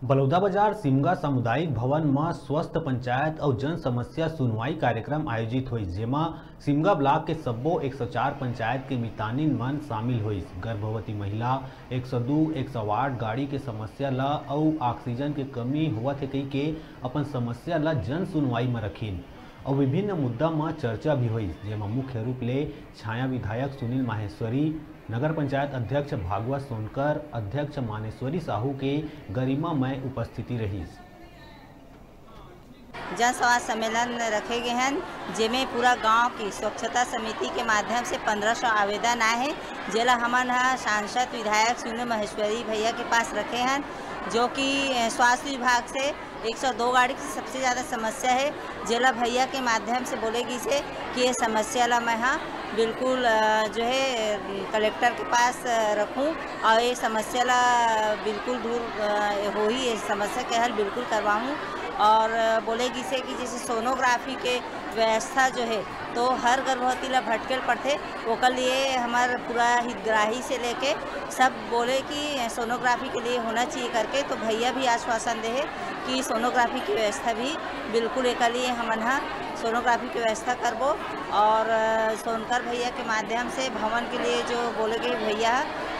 बलौदाबाजार सिमगा सामुदायिक भवन में स्वस्थ पंचायत और जन समस्या सुनवाई कार्यक्रम आयोजित हुई, जेमा सिमगा ब्लॉक के सब्बो 104 पंचायत के मितानिन मन शामिल हुई। गर्भवती महिला 102 108 गाड़ी के समस्या ला और ऑक्सीजन के कमी होवत है कही के अपन समस्या ला जन सुनवाई में रखीन और विभिन्न मुद्दा में चर्चा भी हुई, जेमा मुख्य रूप ले छाया विधायक सुनील माहेश्वरी, नगर पंचायत अध्यक्ष भागवत सोनकर, अध्यक्ष मानेश्वरी साहू के गरिमामय उपस्थिति रही। जन संवाद सम्मेलन रखे गए हैं, जेमें पूरा गांव की स्वच्छता समिति के माध्यम से 1500 आवेदन आए हैं, जेला हमन सांसद विधायक सुनील माहेश्वरी भैया के पास रखे हैं, जो कि स्वास्थ्य विभाग से 102 गाड़ी की सबसे ज़्यादा समस्या है। जेला भैया के माध्यम से बोलेगी से कि ये समस्या ला मैं बिल्कुल जो है कलेक्टर के पास रखूं और ये समस्या ला बिल्कुल दूर हो ही ये समस्या के हल बिल्कुल करवाऊं। और बोलेगी से कि जैसे सोनोग्राफी के व्यवस्था जो है तो हर गर्भवती ला भटकेल पड़ते, ओकर लिए हमार पूरा हितग्राही से लेके सब बोले कि सोनोग्राफी के लिए होना चाहिए करके, तो भैया भी आश्वासन दे कि सोनोग्राफी की व्यवस्था भी बिल्कुल एक लिए हमन सोनोग्राफी की व्यवस्था करबो। और सोनकर भैया के माध्यम से भवन के लिए जो बोले गए भैया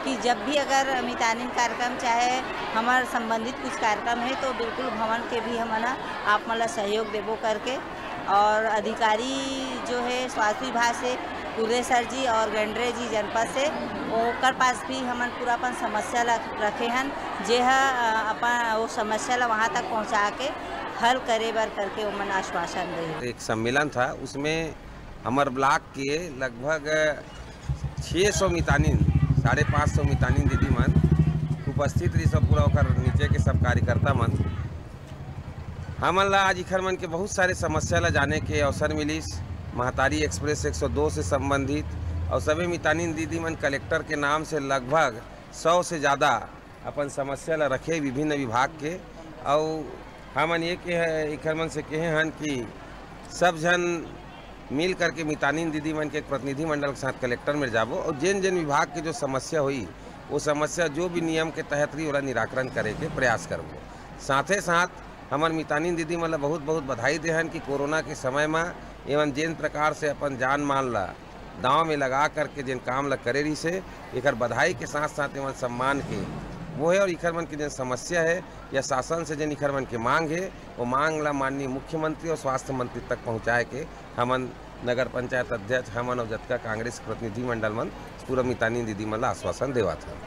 कि जब भी अगर मितानिन कार्यक्रम चाहे हमारे संबंधित कुछ कार्यक्रम है तो बिल्कुल भवन के भी हम आप मतलब सहयोग देबो करके। और अधिकारी जो है स्वास्थ्य विभाग से उदय सर जी और गंडरे जी जनपद से ओकर पास भी हमन पूरा अपन समस्या रखे हैं, जे अपन वो समस्या ला वहाँ तक पहुँचा के हल करे बर करके उमन आश्वासन दे। एक सम्मेलन था, उसमें हमारे ब्लॉक के लगभग 600 मितानिन 550 मितानिन दीदी मन उपस्थित रही, सब पूरा ओकर नीचे के सब कार्यकर्ता मन। हमन ला आज इखर मन के बहुत सारे समस्या ला जाने के अवसर मिलिस। महतारी एक्सप्रेस 102 से संबंधित और सभी मितानिन दीदी मन कलेक्टर के नाम से लगभग 100 से ज़्यादा अपन समस्या ला रखे विभिन्न विभाग के। और हमन ये के इखर मन से कहे हन कि सब जन मिल करके मितानिन दीदी मन के एक प्रतिनिधि मंडल के साथ कलेक्टर में जाबो और जिन जिन विभाग की जो समस्या हुई वो समस्या जो भी नियम के तहत रही वाला निराकरण करे के प्रयास करबो। साथे साथ हमार मितानिन दीदी मन बहुत बहुत बधाई देहन कि कोरोना के समय में एवं जिन प्रकार से अपन जान माल ला दांव में लगा करके जिन काम ला करे रही से एकर बधाई के साथ साथ एवं सम्मान के वो है। और इखर मन की जिन समस्या है या शासन से जिन इखर मन की मांग है वो मांग ला माननीय मुख्यमंत्री और स्वास्थ्य मंत्री तक पहुँचाए के हमन नगर पंचायत अध्यक्ष हमन और जतका कांग्रेस प्रतिनिधि मंडल मन पूरा मितानिन दीदी मन ला आश्वासन देवा था।